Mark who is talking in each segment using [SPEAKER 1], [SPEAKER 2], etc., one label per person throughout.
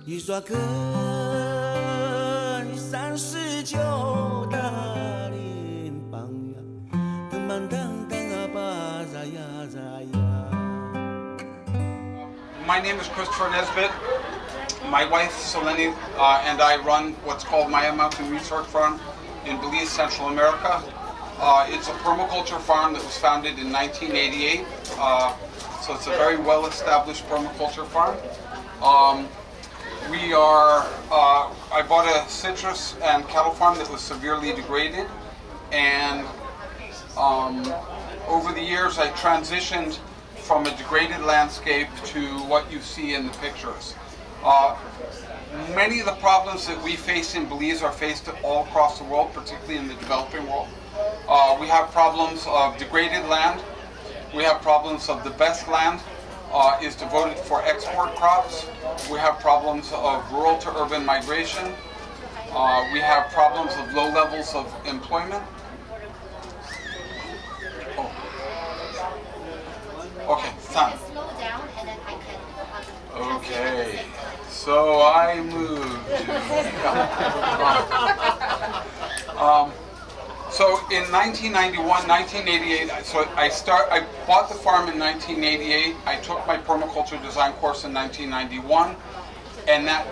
[SPEAKER 1] 一刷根39大林邦呀，腾满腾腾啊巴扎呀扎呀。
[SPEAKER 2] My name is Christopher Nesbitt. My wife, Celini, and I run what's called Maya Mountain Research Farm in Belize, Central America. It's a permaculture farm that was founded in 1988, so it's a very well-established permaculture farm. I bought a citrus and cattle farm that was severely degraded, and over the years I transitioned from a degraded landscape to what you see in the pictures. Many of the problems that we face in Belize are faced all across the world, particularly in the developing world. We have problems of degraded land. We have problems of the best land is devoted for export crops. We have problems of rural to urban migration. We have problems of low levels of employment. Oh. Okay, it's time.
[SPEAKER 3] Slow down and then I can.
[SPEAKER 2] Okay, so I moved. So in 1991, 1988, I bought the farm in 1988. I took my permaculture design course in 1991, and that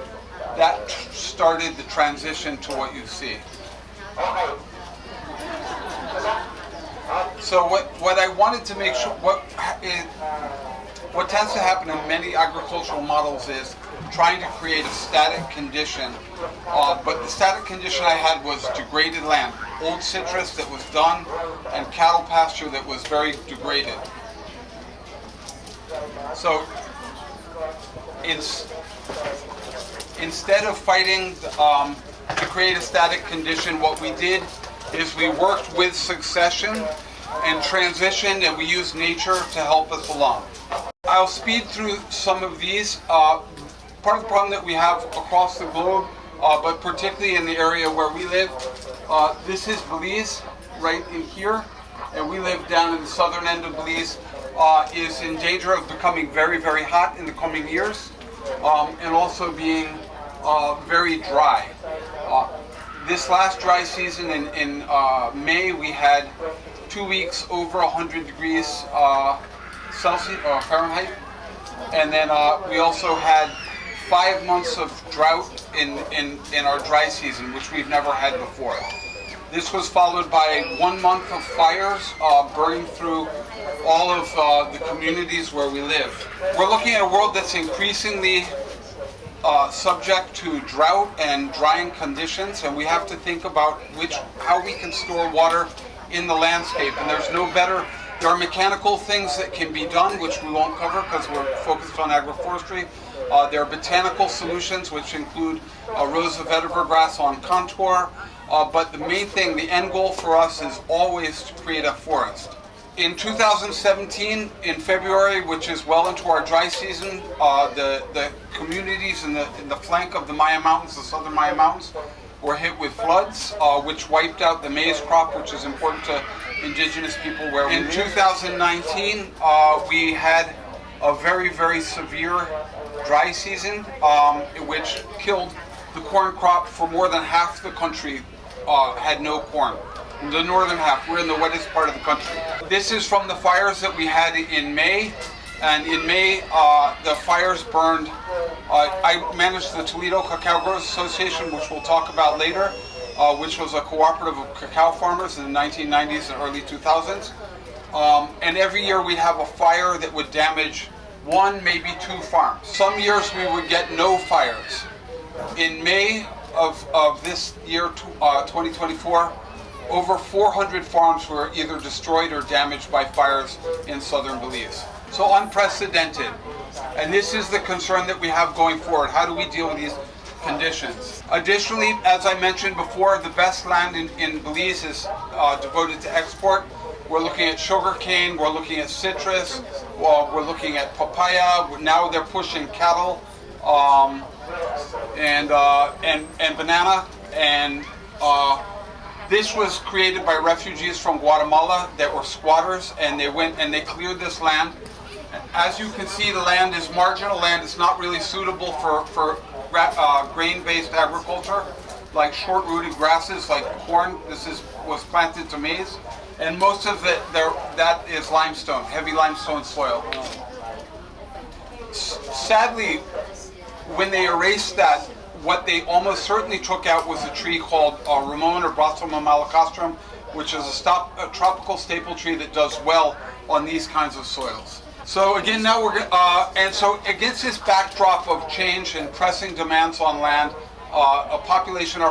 [SPEAKER 2] started the transition to what you see. So what I wanted to make sure, what tends to happen in many agricultural models is trying to create a static condition, but the static condition I had was degraded land, old citrus that was done, and cattle pasture that was very degraded. So instead of fighting to create a static condition, what we did is we worked with succession and transition, and we used nature to help us along. I'll speed through some of these. Part of the problem that we have across the globe, but particularly in the area where we live, this is Belize, right in here, and we live down in the southern end of Belize, is in danger of becoming very, very hot in the coming years, and also being very dry. This last dry season in May, we had 2 weeks over 100 degrees Celsius or Fahrenheit, and then we also had 5 months of drought in our dry season, which we've never had before. This was followed by 1 month of fires burning through all of the communities where we live. We're looking at a world that's increasingly subject to drought and drying conditions, and we have to think about how we can store water in the landscape. And there are mechanical things that can be done, which we won't cover because we're focused on agroforestry. There are botanical solutions, which include rows of vetiver grass on contour. But the main thing, the end goal for us is always to create a forest. In 2017, in February, which is well into our dry season, the communities in the flank of the Maya Mountains, the southern Maya Mountains, were hit with floods, which wiped out the maize crop, which is important to indigenous people where we live. In 2019, we had a very, very severe dry season, which killed the corn crop for more than half the country. Had no corn. The northern half, we're in the wettest part of the country. This is from the fires that we had in May, and in May the fires burned. I managed the Toledo Cacao Growers Association, which we'll talk about later, which was a cooperative of cacao farmers in the 1990s and early 2000s. And every year we'd have a fire that would damage 1, maybe 2 farms. Some years we would get no fires. In May of this year, 2024, over 400 farms were either destroyed or damaged by fires in southern Belize. So unprecedented. And this is the concern that we have going forward. How do we deal with these conditions? Additionally, as I mentioned before, the best land in Belize is devoted to export. We're looking at sugarcane, we're looking at citrus, we're looking at papaya. Now they're pushing cattle and banana. And this was created by refugees from Guatemala that were squatters, and they went and they cleared this land. As you can see, the land is marginal land. It's not really suitable for grain-based agriculture, like short-rooted grasses, like corn. Was planted to maize, and most of it that is limestone, heavy limestone soil. Sadly, when they erased that, what they almost certainly took out was a tree called Ramon or Brasoma malacastrum, which is a tropical staple tree that does well on these kinds of soils. So again, now and so against this backdrop of change and pressing demands on land, our population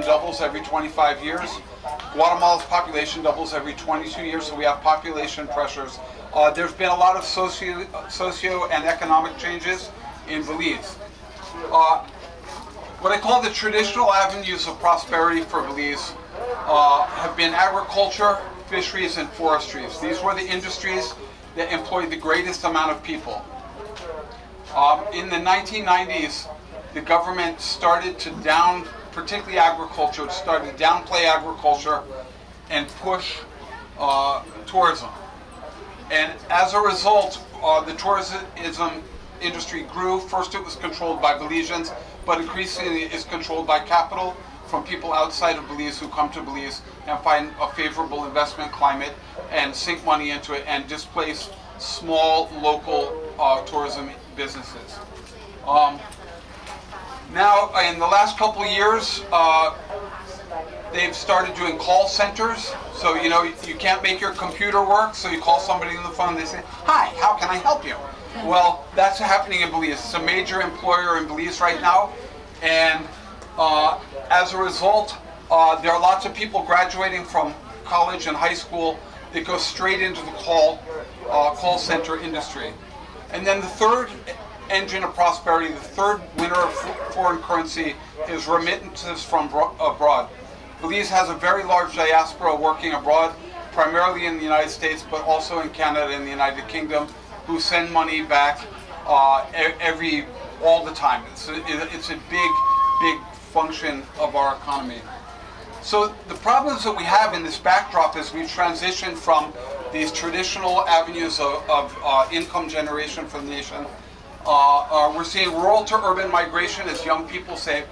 [SPEAKER 2] doubles every 25 years. Guatemala's population doubles every 22 years, so we have population pressures. There's been a lot of socio and economic changes in Belize. What I call the traditional avenues of prosperity for Belize have been agriculture, fisheries, and forestries. These were the industries that employed the greatest amount of people. In the 1990s, the government started to particularly agriculture, started to downplay agriculture and push tourism. And as a result, the tourism industry grew. First it was controlled by Belizeans, but increasingly is controlled by capital from people outside of Belize who come to Belize and find a favorable investment climate and sink money into it and displace small local tourism businesses. Now, in the last couple of years, they've started doing call centers. So, you can't make your computer work, so you call somebody on the phone, they say, "Hi, how can I help you?" Well, that's happening in Belize. It's a major employer in Belize right now. And as a result, there are lots of people graduating from college and high school that go straight into the call center industry. And then the third engine of prosperity, the third winner of foreign currency, is remittances from abroad. Belize has a very large diaspora working abroad, primarily in the United States, but also in Canada and the United Kingdom, who send money back all the time. It's a big function of our economy. So the problems that we have in this backdrop as we transition from these traditional avenues of income generation for the nation, we're seeing rural to urban migration as young people say,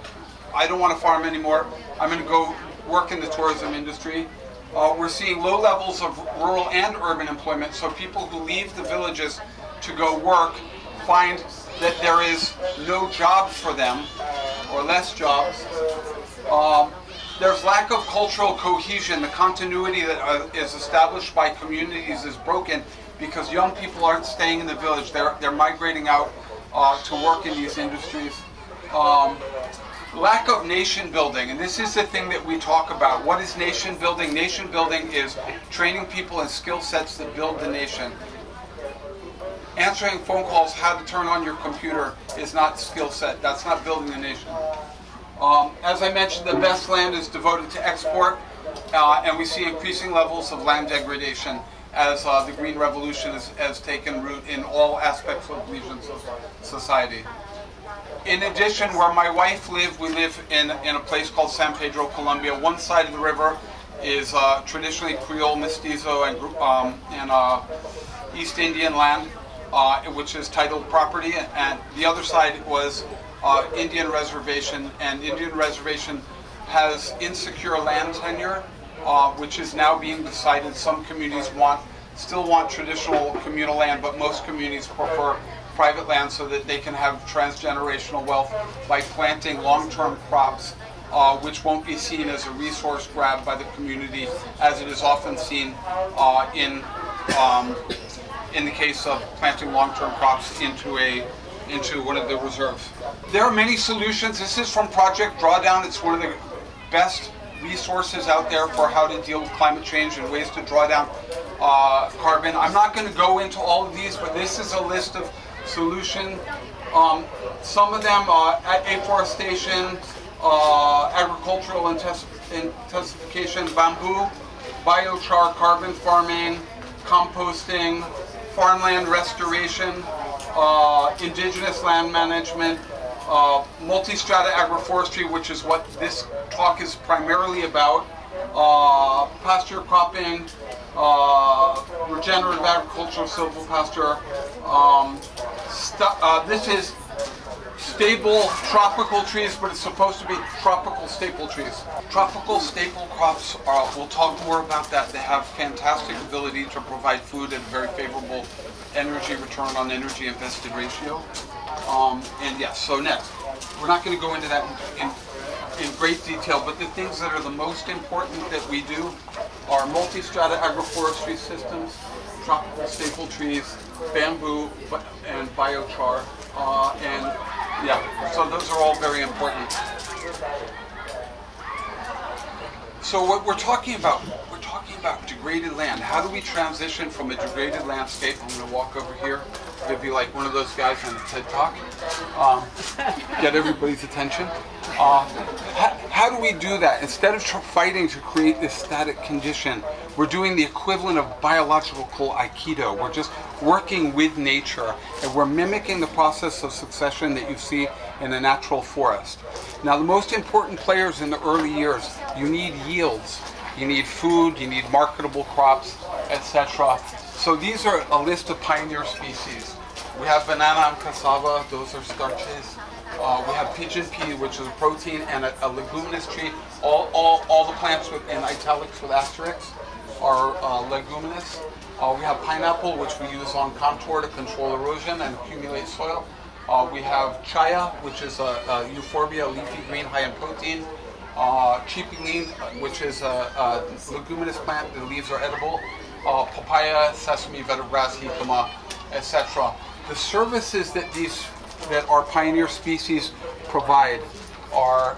[SPEAKER 2] "I don't want to farm anymore, I'm going to go work in the tourism industry." We're seeing low levels of rural and urban employment, so people who leave the villages to go work find that there is no jobs for them, or less jobs. There's lack of cultural cohesion. The continuity that is established by communities is broken because young people aren't staying in the village. They're migrating out to work in these industries. Lack of nation building, and this is the thing that we talk about. What is nation building? Nation building is training people in skill sets that build the nation. Answering phone calls, how to turn on your computer is not skill set. That's not building the nation. As I mentioned, the best land is devoted to export, and we see increasing levels of land degradation as the Green Revolution has taken root in all aspects of Belizean society. In addition, where my wife lived, we live in a place called San Pedro, Colombia. One side of the river is traditionally Creole, Mestizo, and East Indian land, which is titled property, and the other side was Indian reservation, and Indian reservation has insecure land tenure, which is now being decided. Some communities still want traditional communal land, but most communities prefer private land so that they can have transgenerational wealth by planting long-term crops, which won't be seen as a resource grab by the community, as it is often seen in the case of planting long-term crops into one of the reserves. There are many solutions. This is from Project Drawdown. It's one of the best resources out there for how to deal with climate change and ways to draw down carbon. I'm not going to go into all of these, but this is a list of solutions. Some of them afforestation, agricultural intensification, bamboo, biochar, carbon farming, composting, farmland restoration, indigenous land management, multi-strata agroforestry, which is what this talk is primarily about, pasture cropping, regenerative agriculture, silvopasture. This is stable tropical trees, but it's supposed to be tropical staple trees. Tropical staple crops we'll talk more about that. They have fantastic ability to provide food at a very favorable energy return on energy invested ratio. And yes, so next, we're not going to go into that in great detail, but the things that are the most important that we do are multi-strata agroforestry systems, tropical staple trees, bamboo, and biochar, and yeah, so those are all very important. So what we're talking about degraded land. How do we transition from a degraded landscape? I'm going to walk over here. It'd be like one of those guys on the TED Talk. Get everybody's attention. How do we do that? Instead of fighting to create this static condition, we're doing the equivalent of biological Aikido. We're just working with nature, and we're mimicking the process of succession that you see in a natural forest. Now, the most important players in the early years, you need yields. You need food, you need marketable crops, etc. So these are a list of pioneer species. We have banana and cassava, those are starches. We have pigeon pea, which is a protein, and a leguminous tree. All the plants in italics with asterisks are leguminous. We have pineapple, which we use on contour to control erosion and accumulate soil. We have chaya, which is a euphorbia, leafy green, high in protein. Chipiline, which is a leguminous plant, the leaves are edible. Papaya, sesame, vetiver, jicama, etc. The services that our pioneer species provide are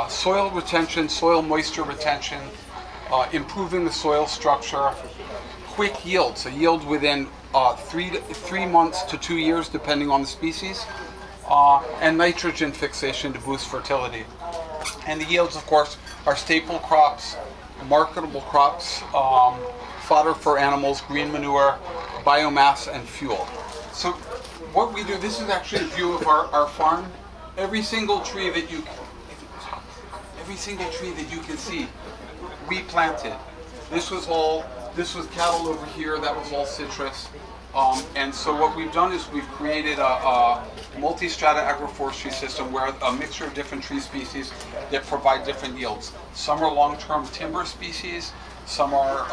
[SPEAKER 2] soil retention, soil moisture retention, improving the soil structure, quick yields, a yield within 3 months to 2 years, depending on the species, and nitrogen fixation to boost fertility. And the yields, of course, are staple crops, marketable crops, fodder for animals, green manure, biomass, and fuel. So what we do, this is actually a view of our farm. Every single tree that you can see, we planted. This was cattle over here, that was all citrus. And so what we've done is we've created a multi-strata agroforestry system where a mixture of different tree species that provide different yields. Some are long-term timber species, some are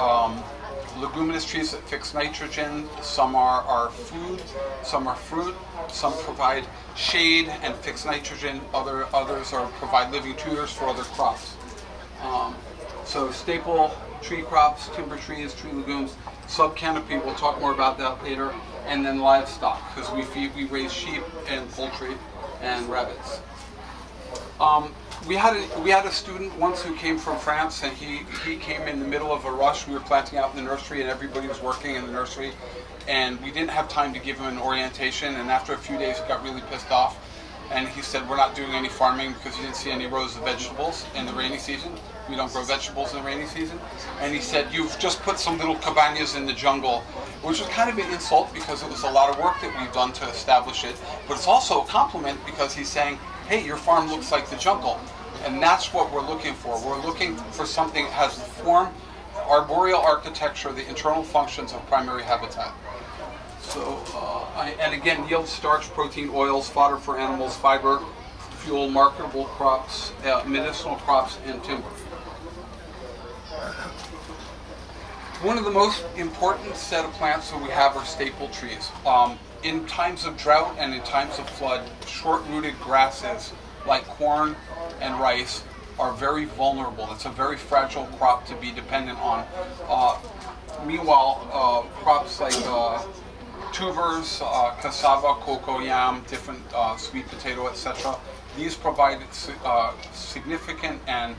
[SPEAKER 2] leguminous trees that fix nitrogen, some are food, some are fruit, some provide shade and fix nitrogen, others provide living tutors for other crops. So staple tree crops, timber trees, tree legumes, sub-canopy, we'll talk more about that later, and then livestock, because we raise sheep and poultry and rabbits. We had a student once who came from France, and he came in the middle of a rush. We were planting out in the nursery, and everybody was working in the nursery, and we didn't have time to give him an orientation, and after a few days he got really pissed off, and he said, we're not doing any farming because he didn't see any rows of vegetables in the rainy season. We don't grow vegetables in the rainy season. And he said, you've just put some little cabanas in the jungle, which was kind of an insult because it was a lot of work that we've done to establish it. But it's also a compliment because he's saying, hey, your farm looks like the jungle. And that's what we're looking for. We're looking for something that has the form, arboreal architecture, the internal functions of primary habitat. So, and again, yield, starch, protein, oils, fodder for animals, fiber, fuel, marketable crops, medicinal crops, and timber. One of the most important set of plants that we have are staple trees. In times of drought and in times of flood, short-rooted grasses like corn and rice are very vulnerable. It's a very fragile crop to be dependent on. Meanwhile, crops like tubers, cassava, cocoa, yam, different sweet potato, etc. These provide significant and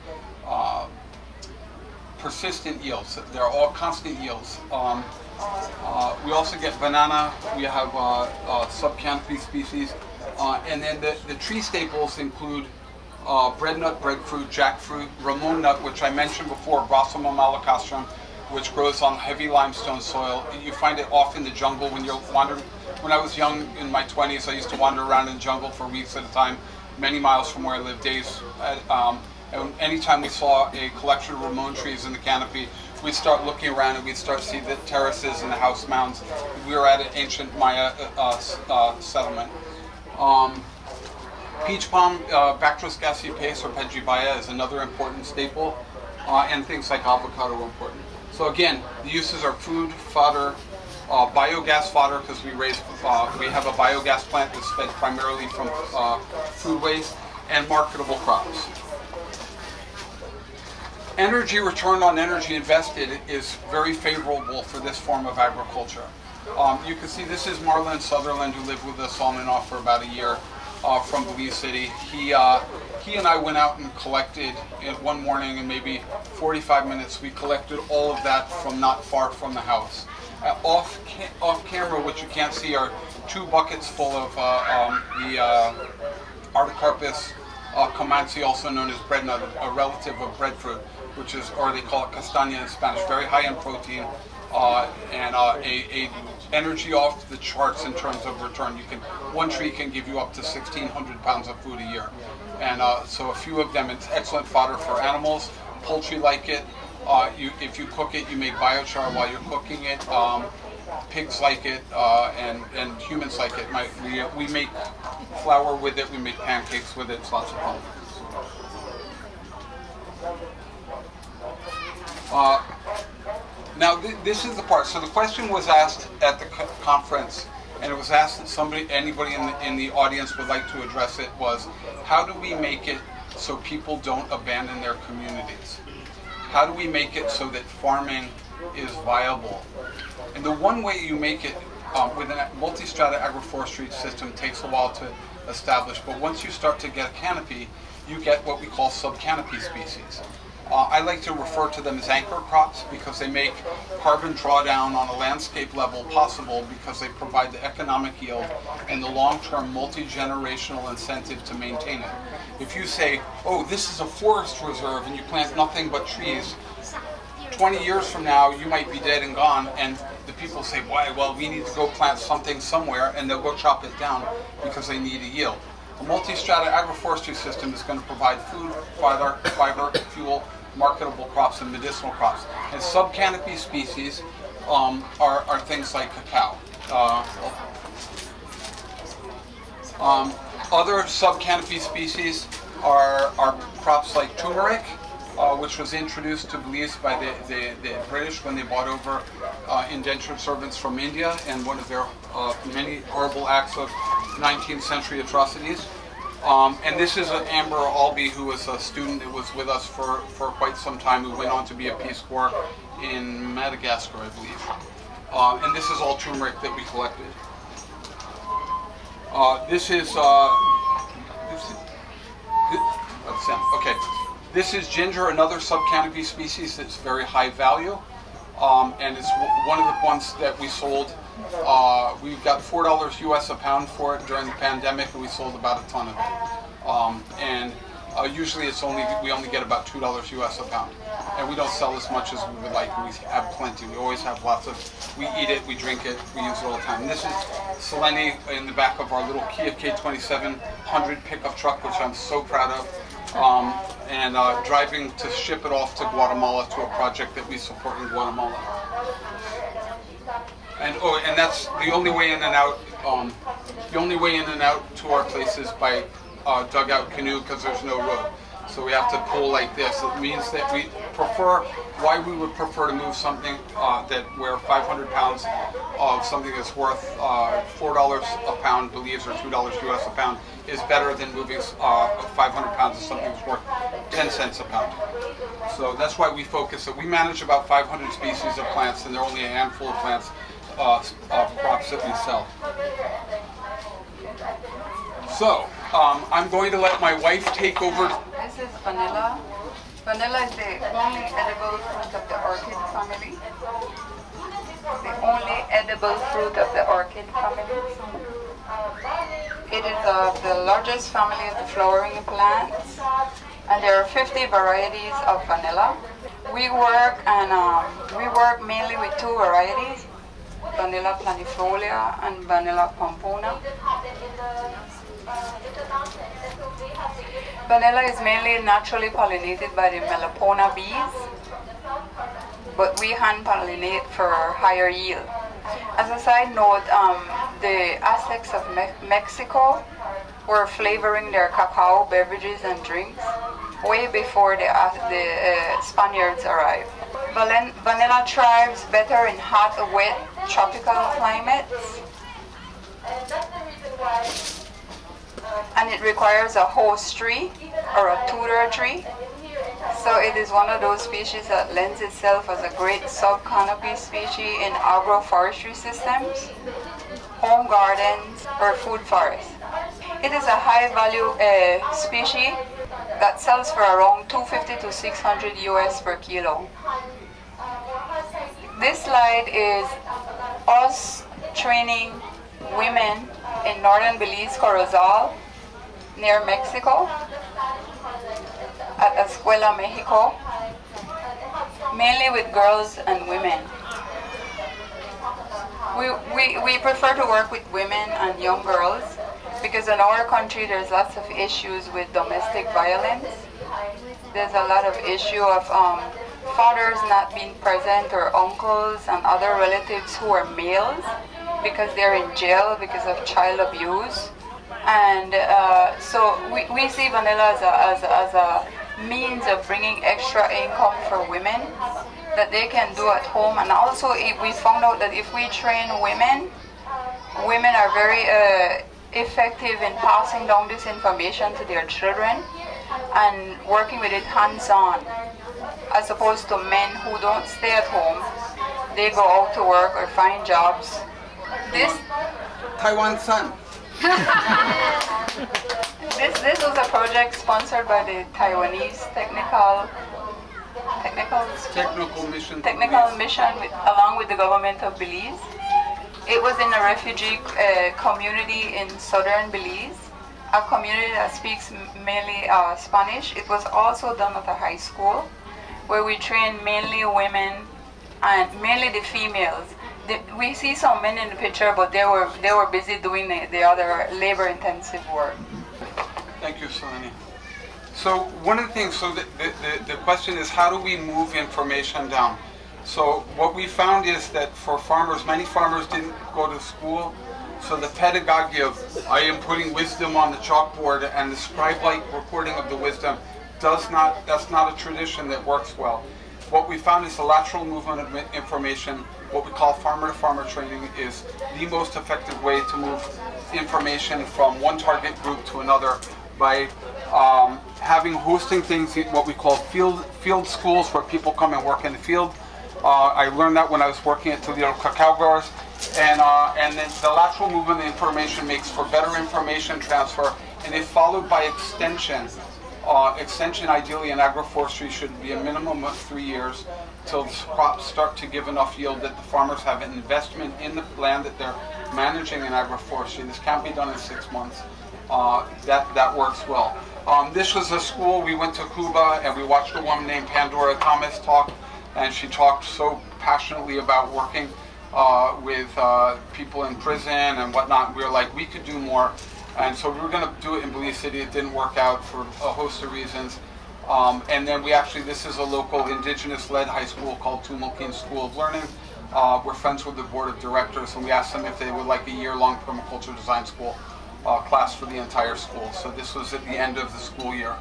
[SPEAKER 2] persistent yields. They're all constant yields. We also get banana. We have sub-canopy species. And then the tree staples include breadnut, breadfruit, jackfruit, ramon nut, which I mentioned before, Brossoma malacastrum, which grows on heavy limestone soil. You find it off in the jungle when you're wandering. When I was young, in my 20s, I used to wander around in the jungle for weeks at a time, many miles from where I lived, days. And anytime we saw a collection of ramon trees in the canopy, we'd start looking around and we'd start to see the terraces and the house mounds. We were at an ancient Maya settlement. Peach palm, Bactris gassipace or Pedgibaya is another important staple, and things like avocado are important. So again, the uses are food, fodder, biogas fodder because we have a biogas plant that's fed primarily from food waste, and marketable crops. Energy return on energy invested is very favorable for this form of agriculture. You can see this is Marlon Sutherland, who lived with us on and off for about a year from Belize City. He and I went out and collected one morning in maybe 45 minutes. We collected all of that from not far from the house. Off camera, what you can't see are 2 buckets full of the Artocarpus camansi, also known as bread nut, a relative of breadfruit, which is, or they call it castaña in Spanish, very high in protein, and a energy off the charts in terms of return. One tree can give you up to 1,600 pounds of food a year, and so a few of them, it's excellent fodder for animals. Poultry like it. If you cook it, you make biochar while you're cooking it. Pigs like it, and humans like it. We make flour with it. We make pancakes with it. It's lots of fun. Now this is the part. So the question was asked at the conference, and it was asked that anybody in the audience would like to address it. Was how do we make it so people don't abandon their communities? How do we make it so that farming is viable? And the one way you make it with a multi-strata agroforestry system takes a while to establish, but once you start to get a canopy, you get what we call sub-canopy species. I like to refer to them as anchor crops because they make carbon drawdown on a landscape level possible because they provide the economic yield and the long-term multi-generational incentive to maintain it. If you say, oh, this is a forest reserve and you plant nothing but trees, 20 years from now you might be dead and gone, and the people say, why? Well, we need to go plant something somewhere, and they'll go chop it down because they need a yield. A multi-strata agroforestry system is going to provide food, fiber, fuel, marketable crops, and medicinal crops. And sub-canopy species are things like cacao. Other sub-canopy species are crops like turmeric, which was introduced to Belize by the British when they bought over indentured servants from India, and one of their many horrible acts of 19th century atrocities. And this is Amber Albee, who was a student that was with us for quite some time, who went on to be a Peace Corps in Madagascar, I believe. And this is all turmeric that we collected. This is ginger, another sub-canopy species that's very high value, and it's one of the ones that we sold. We got $4 US a pound for it during the pandemic, and we sold about a ton of it. Usually we only get about $2 US a pound, and we don't sell as much as we would like. We have plenty. We always have lots of. We eat it, we drink it, we use it all the time. And this is Celini in the back of our little Kia K2700 pickup truck, which I'm so proud of. And driving to ship it off to Guatemala to a project that we support in Guatemala. And that's the only way in and out. The only way in and out to our place is by dugout canoe because there's no road. So we have to pull like this. It means that we prefer. Why we would prefer to move something where 500 pounds of something that's worth $4 a pound, Belize, or $2 US a pound, is better than moving 500 pounds of something that's worth 10 cents a pound. So that's why we focus it. We manage about 500 species of plants, and there are only a handful of plants, crops that we sell. So I'm going to let my wife take over.
[SPEAKER 4] This is vanilla. Vanilla is the only edible fruit of the orchid family. The only edible fruit of the orchid family. It is the largest family of the flowering plants, and there are 50 varieties of vanilla. We work mainly with 2 varieties, Vanilla planifolia and Vanilla pompona. Vanilla is mainly naturally pollinated by the Melipona bees, but we hand pollinate for higher yield. As a side note, the Aztecs of Mexico were flavoring their cacao beverages and drinks way before the Spaniards arrived. Vanilla thrives better in hot, wet, tropical climates, and it requires a host tree or a tutor tree. So it is one of those species that lends itself as a great sub-canopy species in agroforestry systems, home gardens, or food forests. It is a high-value species that sells for around $250 to $600 US per kilo. This slide is us training women in northern Belize, Corozal, near Mexico, at Escuela Mexico, mainly with girls and women. We prefer to work with women and young girls because in our country there's lots of issues with domestic violence. There's a lot of issue of fathers not being present, or uncles and other relatives who are males because they're in jail because of child abuse. And so we see vanilla as a means of bringing extra income for women that they can do at home. And also we found out that if we train women are very effective in passing down this information to their children and working with it hands-on, as opposed to men who don't stay at home. They go out to work or find jobs. This
[SPEAKER 2] Taiwan Sun.
[SPEAKER 4] This was a project sponsored by the Taiwanese technical mission along with the government of Belize. It was in a refugee community in southern Belize, a community that speaks mainly Spanish. It was also done at a high school where we trained mainly women and mainly the females. We see some men in the picture, but they were busy doing the other labor-intensive work.
[SPEAKER 2] Thank you, Celini. So one of the things, so the question is, how do we move information down? So what we found is that for farmers, many farmers didn't go to school, so the pedagogy of I am putting wisdom on the chalkboard and the scribe-like recording of the wisdom that's not a tradition that works well. What we found is the lateral movement of information, what we call farmer-to-farmer training, is the most effective way to move information from one target group to another by hosting things, what we call field schools, where people come and work in the field. I learned that when I was working at Toledo Cacao Growers, and then the lateral movement of information makes for better information transfer, and if followed by extension. Extension ideally in agroforestry should be a minimum of 3 years till the crops start to give enough yield that the farmers have an investment in the land that they're managing in agroforestry. This can't be done in 6 months. That works well. This was a school. We went to Cuba and we watched a woman named Pandora Thomas talk, and she talked so passionately about working with people in prison and whatnot. We were like, we could do more. And so we were going to do it in Belize City. It didn't work out for a host of reasons. And then this is a local indigenous-led high school called Tumulkin School of Learning. We're friends with the board of directors, and we asked them if they would like a year-long permaculture design school class for the entire school. So this was at the end of the school year.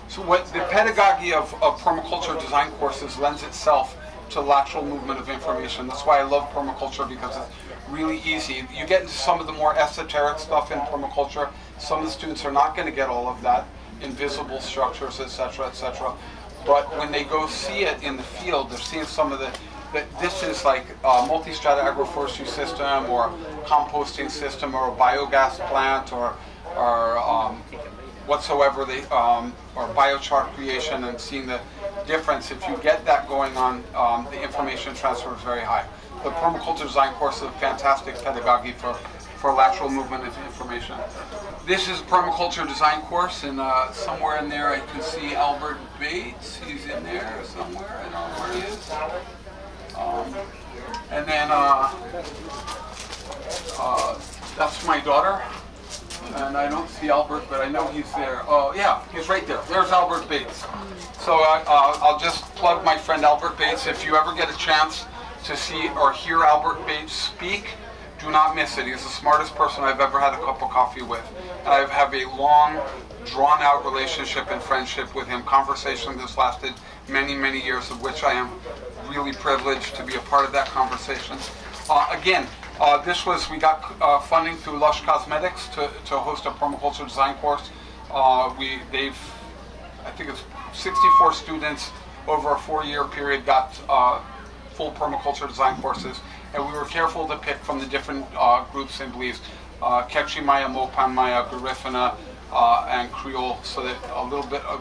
[SPEAKER 2] So what the pedagogy of permaculture design courses lends itself to lateral movement of information. That's why I love permaculture, because it's really easy. You get into some of the more esoteric stuff in permaculture. Some of the students are not going to get all of that, invisible structures, etc., etc. But when they go see it in the field, they're seeing some of that this is like a multi-strata agroforestry system, or composting system, or a biogas plant, or whatsoever, or biochar creation, and seeing the difference. If you get that going on, the information transfer is very high. The permaculture design course is a fantastic pedagogy for lateral movement of information. This is a permaculture design course, and somewhere in there I can see Albert Bates. He's in there somewhere. I don't know where he is. And then that's my daughter. And I don't see Albert, but I know he's there. Oh, yeah, he's right there. There's Albert Bates. So I'll just plug my friend Albert Bates. If you ever get a chance to see or hear Albert Bates speak, do not miss it. He's the smartest person I've ever had a cup of coffee with. And I have a long, drawn-out relationship and friendship with him. Conversation that's lasted many, many years, of which I am really privileged to be a part of that conversation. We got funding through Lush Cosmetics to host a permaculture design course. I think it's 64 students over a 4-year period got full permaculture design courses, and we were careful to pick from the different groups in Belize, Quechua Maya, Mopan Maya, Garifuna, and Creole, so that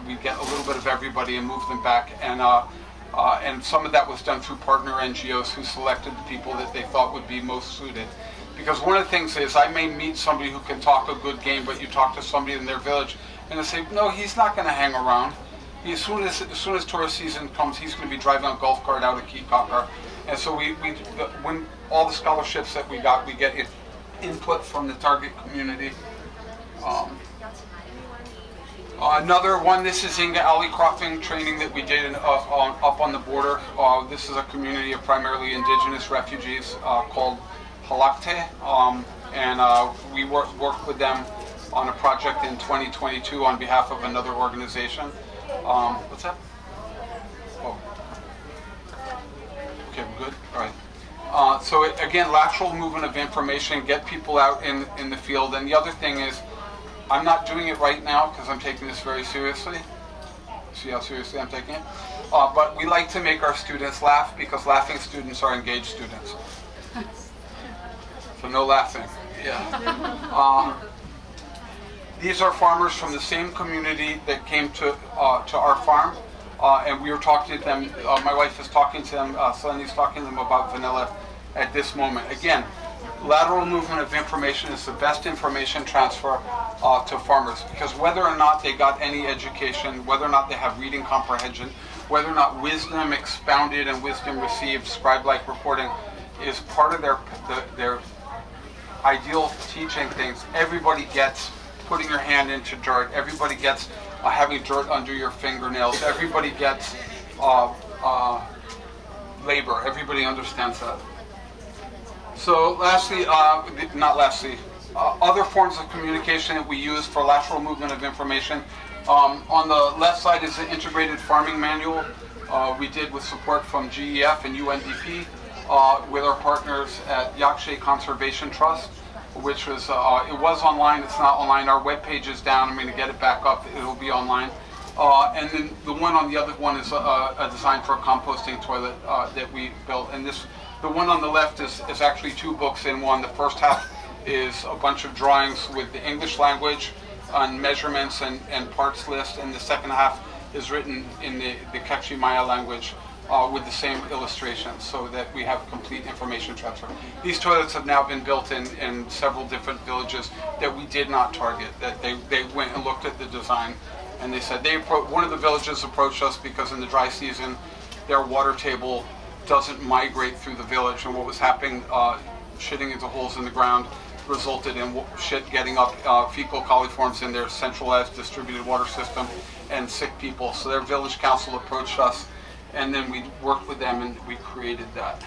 [SPEAKER 2] we get a little bit of everybody and move them back. And some of that was done through partner NGOs who selected the people that they thought would be most suited. Because one of the things is, I may meet somebody who can talk a good game, but you talk to somebody in their village and they say, no, he's not going to hang around. As soon as tourist season comes, he's going to be driving a golf cart out of Kikaka. And so when all the scholarships that we get input from the target community. Another one, this is Inga alley cropping training that we did up on the border. This is a community of primarily indigenous refugees called Halakte, and we worked with them on a project in 2022 on behalf of another organization. What's that? Oh. Okay, we're good? All right. So again, lateral movement of information, get people out in the field. And the other thing is, I'm not doing it right now because I'm taking this very seriously. See how seriously I'm taking it? But we like to make our students laugh because laughing students are engaged students. So no laughing. Yeah. These are farmers from the same community that came to our farm, and we were talking to them. My wife is talking to them. Celini's talking to them about vanilla at this moment. Again, lateral movement of information is the best information transfer to farmers, because whether or not they got any education, whether or not they have reading comprehension, whether or not wisdom expounded and wisdom received, scribe-like reporting, is part of their ideal teaching things. Everybody gets putting your hand into dirt. Everybody gets having dirt under your fingernails. Everybody gets labor. Everybody understands that. So lastly, other forms of communication that we use for lateral movement of information. On the left side is the Integrated Farming Manual we did with support from GEF and UNDP with our partners at Yakshe Conservation Trust, which was, it was online, it's not online. Our webpage is down. I'm going to get it back up. It'll be online. And then the one on the other one is a design for a composting toilet that we built. And the one on the left is actually 2 books in one. The first half is a bunch of drawings with the English language on measurements and parts list, and the second half is written in the Quechua Maya language with the same illustrations, so that we have complete information transfer. These toilets have now been built in several different villages that we did not target, that they went and looked at the design, and they said one of the villages approached us because in the dry season their water table doesn't migrate through the village, and what was happening, shitting into holes in the ground, resulted in shit getting up fecal coliforms in their centralized distributed water system and sick people. So their village council approached us, and then we worked with them and we created that.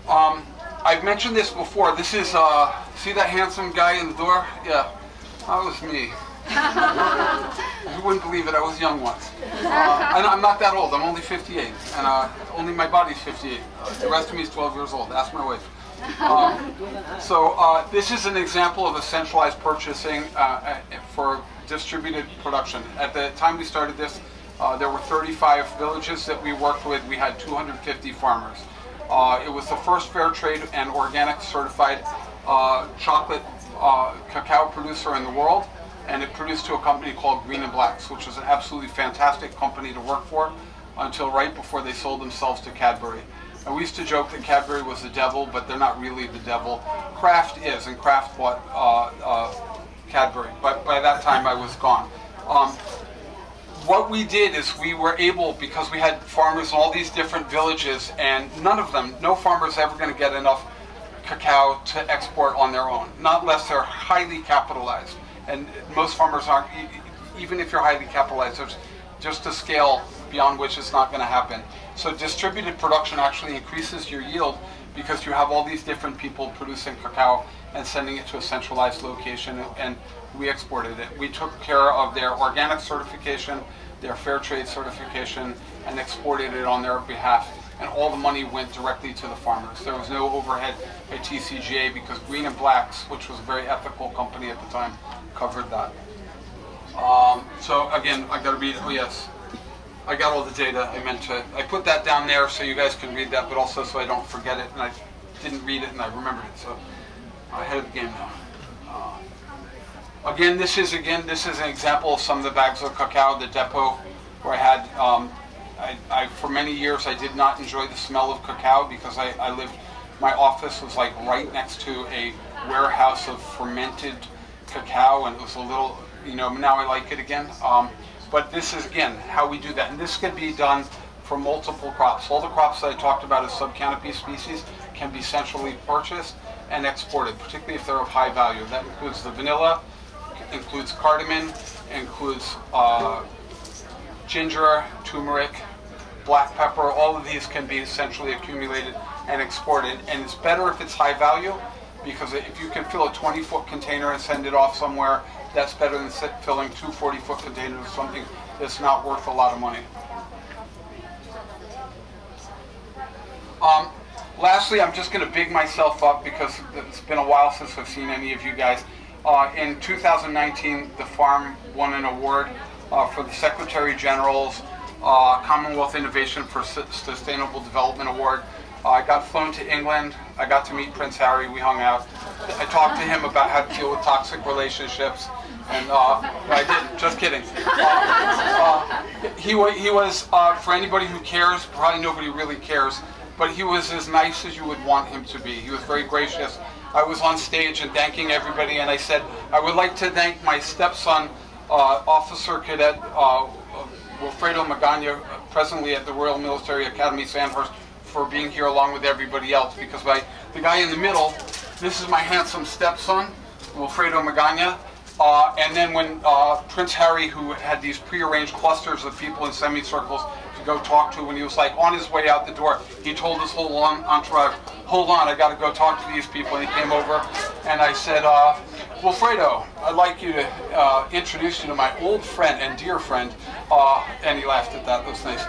[SPEAKER 2] I've mentioned this before. This is, see that handsome guy in the door? Yeah, that was me. You wouldn't believe it, I was young once. And I'm not that old, I'm only 58, and only my body's 58. The rest of me is 12 years old, ask my wife. So this is an example of a centralized purchasing for distributed production. At the time we started this, there were 35 villages that we worked with. We had 250 farmers. It was the first fair trade and organic certified chocolate cacao producer in the world, and it produced to a company called Green and Blacks, which was an absolutely fantastic company to work for until right before they sold themselves to Cadbury. And we used to joke that Cadbury was the devil, but they're not really the devil. Kraft is, and Kraft bought Cadbury, but by that time I was gone. What we did is we were able, because we had farmers in all these different villages, and no farmer's ever going to get enough cacao to export on their own, not unless they're highly capitalized. And most farmers aren't, even if you're highly capitalized, there's just a scale beyond which it's not going to happen. So distributed production actually increases your yield because you have all these different people producing cacao and sending it to a centralized location, and we exported it. We took care of their organic certification, their fair trade certification, and exported it on their behalf. And all the money went directly to the farmers. There was no overhead at TCGA because Green and Blacks, which was a very ethical company at the time, covered that. So again, I gotta read, oh yes, I got all the data I put that down there so you guys can read that, but also so I don't forget it, and I didn't read it and I remembered it, so I'm ahead of the game now. Again, this is an example of some of the bags of cacao, the depot where I had, for many years I did not enjoy the smell of cacao because my office was like right next to a warehouse of fermented cacao, and it was a little, now I like it again. But this is, again, how we do that. And this can be done for multiple crops. All the crops that I talked about as subcanopy species can be centrally purchased and exported, particularly if they're of high value. That includes the vanilla, includes cardamom, includes ginger, turmeric, black pepper. All of these can be centrally accumulated and exported. And it's better if it's high value, because if you can fill a 20-foot container and send it off somewhere, that's better than filling two 40-foot containers of something that's not worth a lot of money. Lastly, I'm just going to big myself up because it's been a while since I've seen any of you guys. In 2019, the farm won an award for the Secretary General's Commonwealth Innovation for Sustainable Development Award. I got flown to England. I got to meet Prince Harry. We hung out. I talked to him about how to deal with toxic relationships, and I didn't. Just kidding. He was, for anybody who cares, probably nobody really cares, but he was as nice as you would want him to be. He was very gracious. I was on stage and thanking everybody, and I said, I would like to thank my stepson, Officer Cadet Wilfredo Magana, presently at the Royal Military Academy Sandhurst, for being here along with everybody else, because the guy in the middle, this is my handsome stepson, Wilfredo Magana, and then when Prince Harry, who had these prearranged clusters of people in semicircles to go talk to, when he was like on his way out the door, he told his whole entourage, hold on, I gotta go talk to these people, and he came over, and I said, Wilfredo, I'd like you to introduce you to my old friend and dear friend, and he laughed at that, that was nice.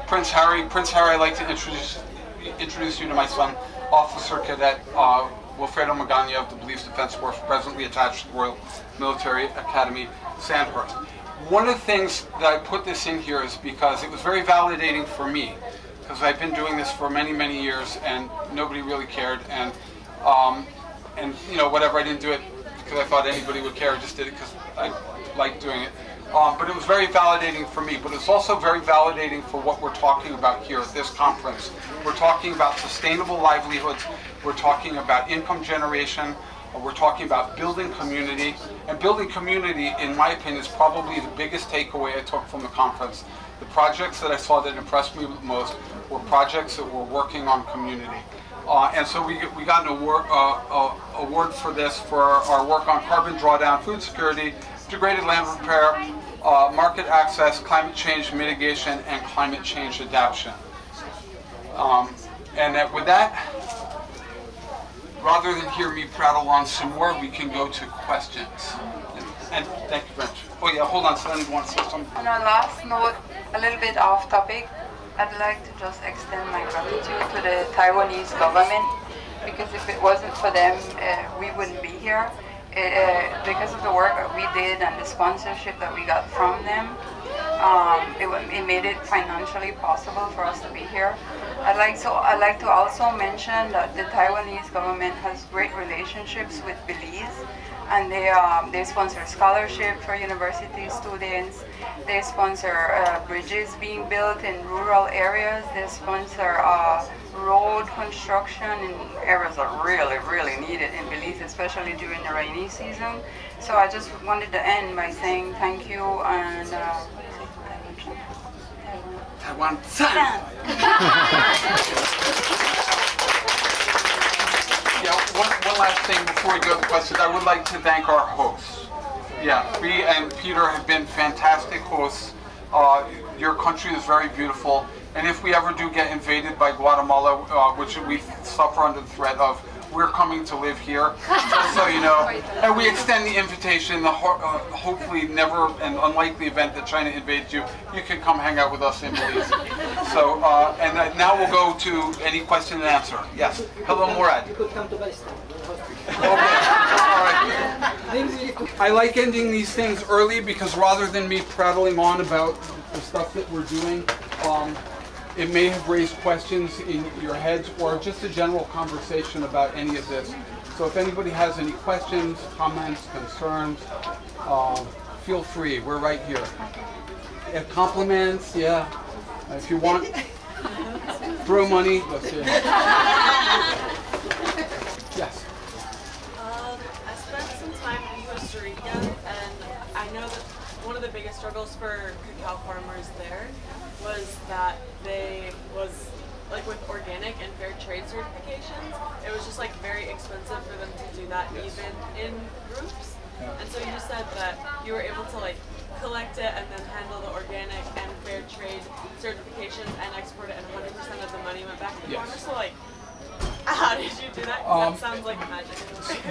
[SPEAKER 2] Prince Harry, I'd like to introduce you to my son, Officer Cadet Wilfredo Magana of the Belize Defense Force, presently attached to the Royal Military Academy Sandhurst. One of the things that I put this in here is because it was very validating for me, because I've been doing this for many, many years and nobody really cared, and whatever, I didn't do it because I thought anybody would care, I just did it because I liked doing it. But it was very validating for me, but it's also very validating for what we're talking about here at this conference. We're talking about sustainable livelihoods, we're talking about income generation, we're talking about building community, and building community, in my opinion, is probably the biggest takeaway I took from the conference. The projects that I saw that impressed me most were projects that were working on community. And so we got an award for this, for our work on carbon drawdown, food security, degraded land repair, market access, climate change mitigation, and climate change adaptation. With that, rather than hear me prattle on some more, we can go to questions. And thank you very much. Oh yeah, hold on, Celini wants to say something.
[SPEAKER 4] On a last note, a little bit off topic, I'd like to just extend my gratitude to the Taiwanese government, because if it wasn't for them, we wouldn't be here. Because of the work that we did and the sponsorship that we got from them, it made it financially possible for us to be here. I'd like to also mention that the Taiwanese government has great relationships with Belize, and they sponsor scholarships for university students. They sponsor bridges being built in rural areas. They sponsor road construction in areas that really, really need it in Belize, especially during the rainy season. So I just wanted to end by saying thank you and
[SPEAKER 2] Taiwan. Yeah, one last thing before we go to the questions. I would like to thank our hosts. Yeah, Bree and Peter have been fantastic hosts. Your country is very beautiful. And if we ever do get invaded by Guatemala, which we suffer under the threat of, we're coming to live here, just so you know. And we extend the invitation, in the hopefully never and unlikely event that China invades you, you can come hang out with us in Belize. So, and now we'll go to any question and answer. Yes. Hello, Murad.
[SPEAKER 5] You could come to Belize.
[SPEAKER 2] Okay. All right. I like ending these things early because rather than me prattling on about the stuff that we're doing, it may have raised questions in your heads or just a general conversation about any of this. So if anybody has any questions, comments, concerns, feel free. We're right here. Compliments, yeah. If you want, throw money. Let's see. Yes.
[SPEAKER 6] I spent some time in Costa Rica, and I know that one of the biggest struggles for cacao farmers there was that like with organic and fair trade certifications, it was just like very expensive for them to do that even in groups. And so you said that you were able to like collect it and then handle the organic and fair trade certifications and export it, and 100% of the money went back to the farmer. So like, how did you do that? 'Cause that sounds like magic.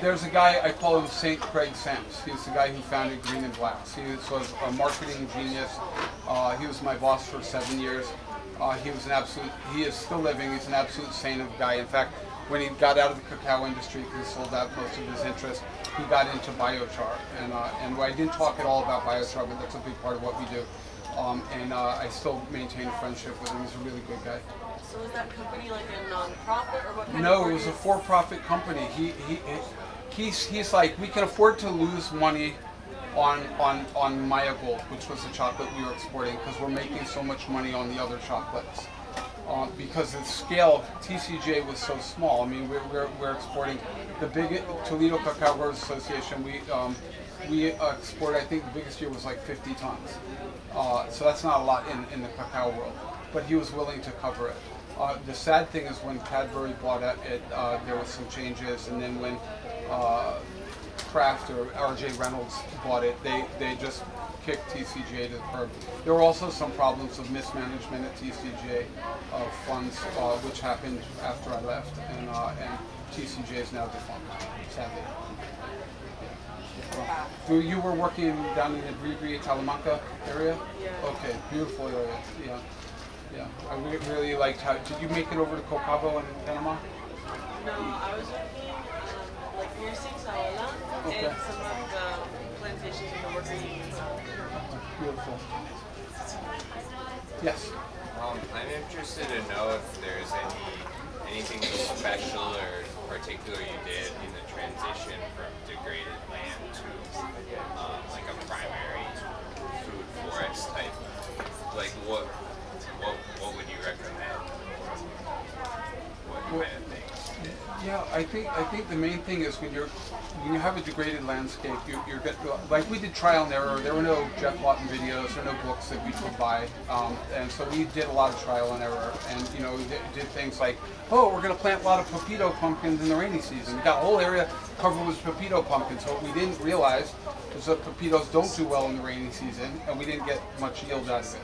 [SPEAKER 2] There's a guy, I call him St. Craig Sams. He's the guy who founded Green and Blacks. He was a marketing genius. He was my boss for 7 years. He is still living, he's an absolute saint of a guy. In fact, when he got out of the cacao industry, he sold out most of his interest, he got into biochar. And I didn't talk at all about biochar, but that's a big part of what we do. I still maintain a friendship with him. He's a really good guy.
[SPEAKER 6] So was that company like a non-profit or what kind of?
[SPEAKER 2] No, it was a for-profit company. He's like, we can afford to lose money on Maya Gold, which was the chocolate we were exporting, because we're making so much money on the other chocolates. Because the scale, TCJ was so small. I mean, we're exporting the big Toledo Cacao Growers Association. We export. I think the biggest year was like 50 tons. So that's not a lot in the cacao world. But he was willing to cover it. The sad thing is when Cadbury bought it, there was some changes, and then when Kraft or R.J. Reynolds bought it, they just kicked TCJ to the curb. There were also some problems of mismanagement at TCJ of funds, which happened after I left, and TCJ is now defunct, sadly. So you were working down in the Bribri, Talamanca area?
[SPEAKER 6] Yeah.
[SPEAKER 2] Okay, beautiful area. Yeah. Yeah, I really liked how. Did you make it over to Cocabo in Panama?
[SPEAKER 6] No, I was working like near Sixaola and some of the plantations in the worker unions.
[SPEAKER 2] Beautiful. Yes.
[SPEAKER 7] I'm interested to know if there's anything special or particular you did in the transition from degraded land to like a primary food forest type. Like what would you recommend? What kind of things?
[SPEAKER 2] Yeah, I think the main thing is when you have a degraded landscape, you're like we did trial and error. There were no Jeff Lawton videos or no books that we could buy, and so we did a lot of trial and error. And we did things like, oh, we're going to plant a lot of pepito pumpkins in the rainy season. We got a whole area covered with pepito pumpkins. So what we didn't realize was that pepitos don't do well in the rainy season, and we didn't get much yield out of it.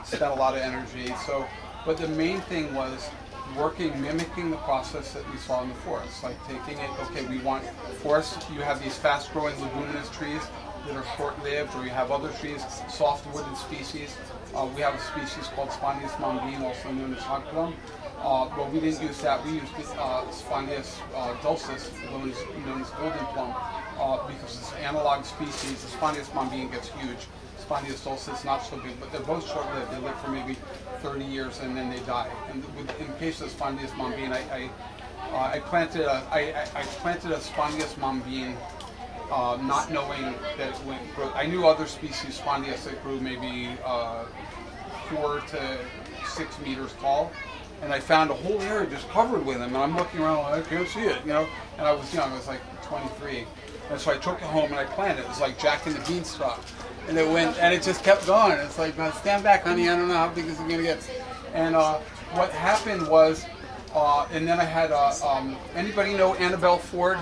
[SPEAKER 2] Spent a lot of energy. So, but the main thing was mimicking the process that we saw in the forest, like taking it, okay, we want forests, you have these fast-growing leguminous trees that are short-lived, or you have other trees, soft-wooded species. We have a species called Spondius mambine, also known as hagplum. But we didn't use that, we used Spondius dulcis, known as golden plum, because it's an analog species. The Spondius mambine gets huge. Spondius dulcis not so big, but they're both short-lived. They live for maybe 30 years and then they die. And in the case of Spondius mambine, I planted a Spondius mambine, not knowing that it would grow. I knew other species Spondius that grew maybe 4 to 6 meters tall, and I found a whole area just covered with them. And I'm looking around, I can't see it, And I was young, I was like 23, and so I took it home and I planted it. It was like Jack and the Beanstalk. And it went, and it just kept going. It's like, stand back, honey. I don't know how big this is going to get. And what happened was, and then I had, anybody know Annabelle Ford?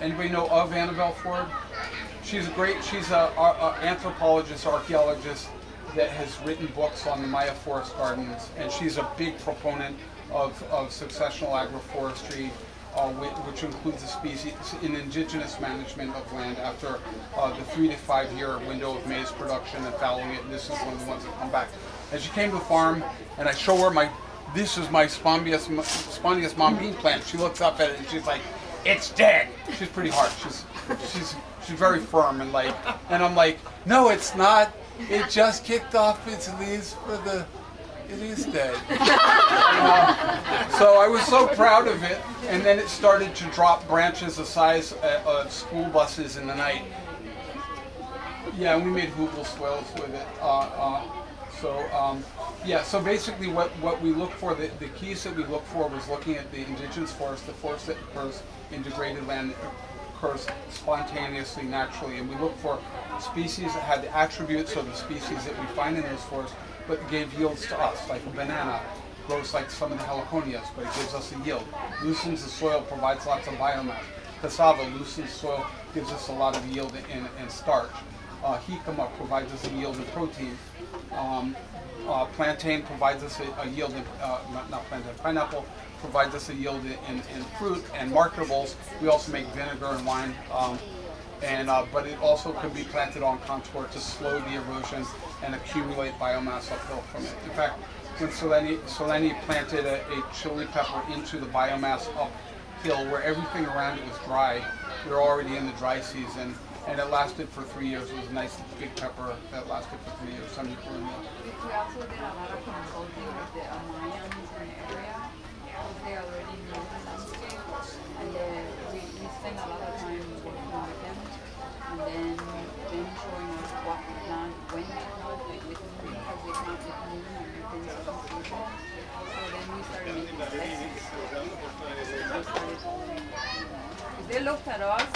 [SPEAKER 2] Anybody know of Annabelle Ford? She's an anthropologist, archaeologist, that has written books on the Maya forest gardens, and she's a big proponent of successional agroforestry, which includes a species in indigenous management of land after the 3 to 5 year window of maize production and fallowing it. And this is one of the ones that come back. And she came to the farm, and I show her this is my Spondius mambine plant. She looks up at it and she's like, "It's dead." She's pretty hard. She's very firm and I'm like, "No, it's not. It just kicked off its leaves it is dead." So I was so proud of it, and then it started to drop branches the size of school buses in the night. Yeah, we made hoogle swells with it. So basically what we look for, the keys that we look for was looking at the indigenous forest, the forest that occurs in degraded land that occurs spontaneously, naturally, and we look for species that had the attributes of the species that we find in those forests, but gave yields to us, like a banana grows like some of the heliconias, but it gives us a yield. Loosens the soil, provides lots of biomass. Cassava loosens soil, gives us a lot of yield and starch. Jicama provides us a yield in protein. Plantain provides us a yield in, pineapple provides us a yield in fruit and marketables. We also make vinegar and wine, but it also can be planted on contour to slow the erosion and accumulate biomass uphill from it. In fact, when Celini planted a chili pepper into the biomass uphill where everything around it was dry, we were already in the dry season, and it lasted for 3 years. It was a nice big pepper that lasted for 3 years.
[SPEAKER 4] We also did a lot of consulting with the Mayans in the area, because they already know the landscape, and we spend a lot of time working with them, and then them showing us what to plant, when to plant it, because they plant with moon and within certain seasons. So then we started making lessons. They looked at us,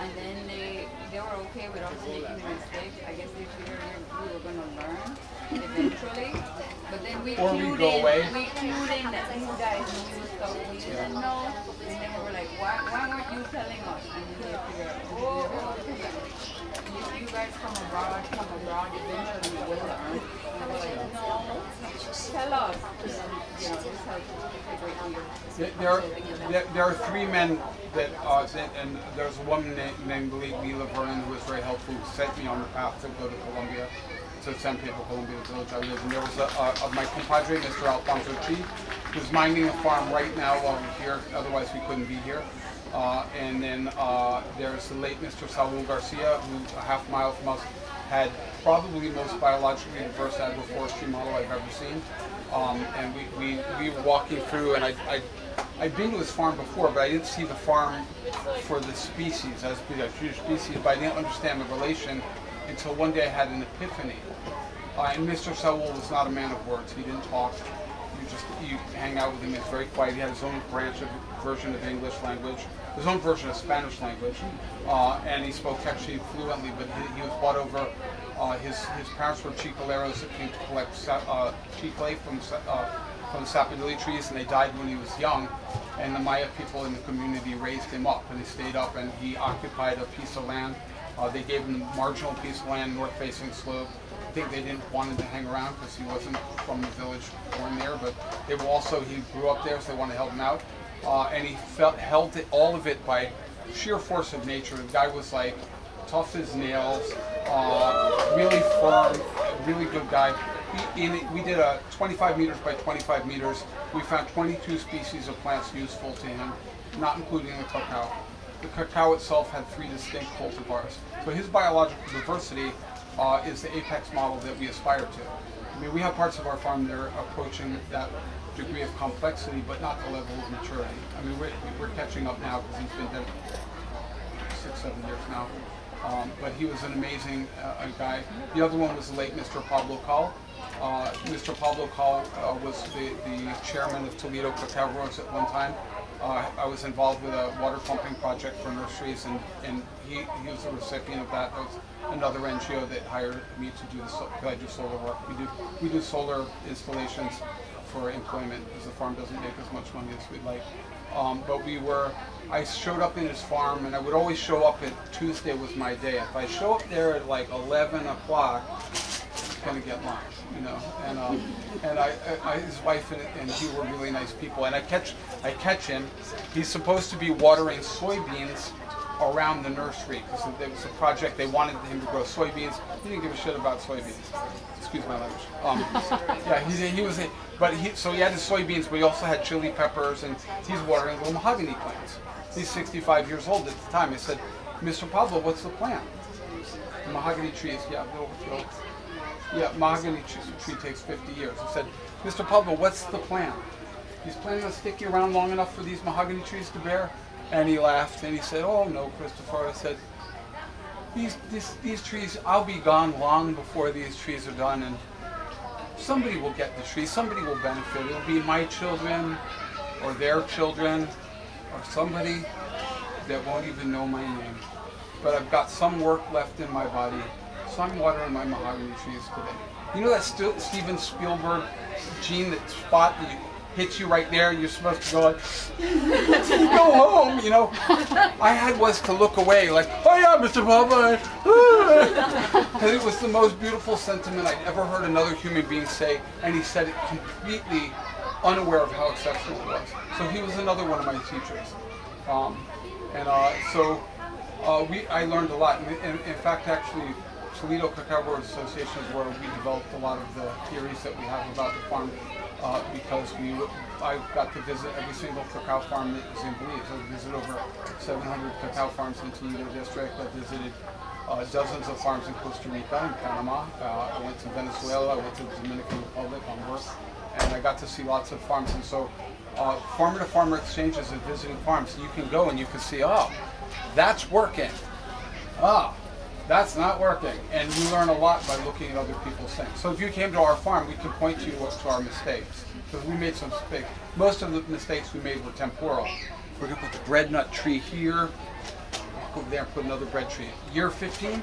[SPEAKER 4] and then they were okay with us making mistakes. I guess they figured we were going to learn eventually. But then we clued in that these guys knew stuff we didn't know. And then we were like, why weren't you telling us? And then they figured out, if you guys come abroad, eventually you will learn. And they were like, no, tell us. And then, this helped figure out
[SPEAKER 2] There are 3 men that, and there's a woman named Leila Vernon who was very helpful, who set me on the path to go to Colombia, to San Pedro, Colombia, the village I live in. And there was my compadre, Mr. Alfonso Chi, who's minding a farm right now while we're here, otherwise we couldn't be here. And then there's the late Mr. Saul Garcia, who a half mile from us had probably the most biologically diverse agroforestry model I've ever seen. And we were walking through, and I'd been to his farm before, but I didn't see the farm for the species, as a huge species, but I didn't understand the relation until one day I had an epiphany. And Mr. Sewell was not a man of words. He didn't talk. You hang out with him. He's very quiet. He had his own version of English language, his own version of Spanish language, and he spoke actually fluently. But he was brought over. His parents were chicoleros that came to collect chicle from the sapodilli trees, and they died when he was young. And the Maya people in the community raised him up, and he stayed up, and he occupied a piece of land. They gave him a marginal piece of land, north-facing slope. I think they didn't want him to hang around because he wasn't from the village born there, but they were also, he grew up there, so they wanted to help him out. And he held all of it by sheer force of nature. The guy was like tough as nails, really firm, really good guy. We did a 25 meters by 25 meters. We found 22 species of plants useful to him, not including the cacao. The cacao itself had 3 distinct cultivars. So his biological diversity is the apex model that we aspire to. I mean, we have parts of our farm that are approaching that degree of complexity, but not the level of maturity. I mean, we're catching up now because he's been dead 6-7 years now. But he was an amazing guy. The other one was the late Mr. Pablo Cal. Mr. Pablo Cal was the chairman of Toledo Cacao Growers at one time. I was involved with a water pumping project for nurseries, and he was the recipient of that. That was another NGO that hired me to do I do solar work. We do solar installations for employment because the farm doesn't make as much money as we'd like. But I showed up in his farm, and I would always show up at Tuesday was my day. If I show up there at like 11 o'clock, going to get lunch, you know. And his wife and he were really nice people. And I catch him. He's supposed to be watering soybeans around the nursery because there was a project they wanted him to grow soybeans. He didn't give a shit about soybeans. Excuse my language. Yeah, he was. So he had his soybeans, but he also had chili peppers, and he's watering little mahogany plants. He's 65 years old at the time. I said, Mr. Pablo, what's the plan? Mahogany trees, mahogany tree takes 50 years. I said, Mr. Pablo, what's the plan? He's planning on sticking around long enough for these mahogany trees to bear? And he laughed and he said, oh no, Christopher. I said, these trees, I'll be gone long before these trees are done, and somebody will get the tree, somebody will benefit. It'll be my children or their children or somebody that won't even know my name. But I've got some work left in my body, so I'm watering my mahogany trees today. You know that Steven Spielberg gene, that spot that hits you right there, you're supposed to go like, go home, you know? I had was to look away like, oh yeah, Mr. Papa. Because it was the most beautiful sentiment I'd ever heard another human being say, and he said it completely unaware of how exceptional it was. So he was another one of my teachers. I learned a lot. In fact, actually, Toledo Cacao Growers Association is where we developed a lot of the theories that we have about the farm, because I got to visit every single cacao farm that was in Belize. I visited over 700 cacao farms in Toledo District. I visited dozens of farms in Costa Rica and Panama. I went to Venezuela. I went to the Dominican Republic on work, and I got to see lots of farms. And so, farmer-to-farmer exchanges and visiting farms, you can go and you can see, oh, that's working. That's not working. And you learn a lot by looking at other people's things. So if you came to our farm, we can point you to our mistakes, because we made some mistakes. Most of the mistakes we made were temporal. We're going to put the bread nut tree here, over there, and put another bread tree. Year 15,